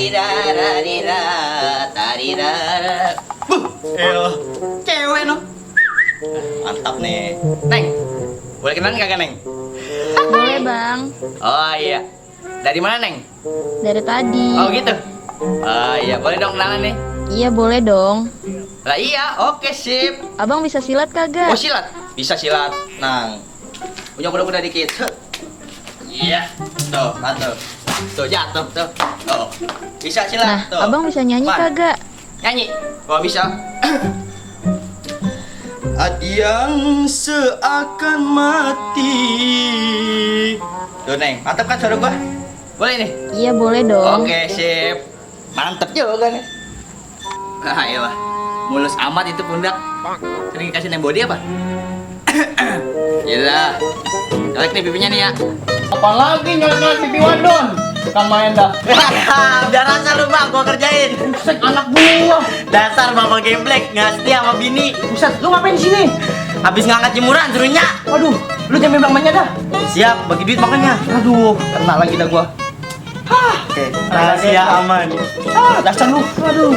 Tarirararira, tarirara. Elah, cewek no. Mantap nih. Neng, boleh kenalan kagak Neng? Boleh bang, Oh iya. Dari mana Neng? dari tadi. Oh gitu. Oh iya, boleh dong kenalan nih. Iya boleh dong. Lah iya, oke sip. Abang bisa silat kagak? Oh silat, bisa silat. Nang, punya kuda-kuda dikit. Iya, tuh, mantul. Tuh jatuh tuh. Oh, bisa Nah, silat tuh. abang bisa nyanyi Man. kagak? Nyanyi? Oh bisa. Yang seakan mati. Tuh Neng, mantap kan suara gua? Boleh nih? Iya boleh dong. Oke sip. Mantep juga nih. Ah iyalah, mulus amat itu pundak. Sering kasih name body apa? Gila. Colek nih pipinya nih ya. Apa lagi nyolek-nyolek pipi wadon? Tukang main dah. Udah rasa lu bang, gua kerjain. Buset, anak gua. Dasar bapak geblek, nggak setia sama bini. Buset, lu ngapain di sini? Habis ngangkat jemuran suruhnya. Waduh, lu jangan bilang mainnya dah. Siap, bagi duit makanya. Aduh, kena lagi dah gua. Oke, rahasia aman. Dasar lu. Aduh.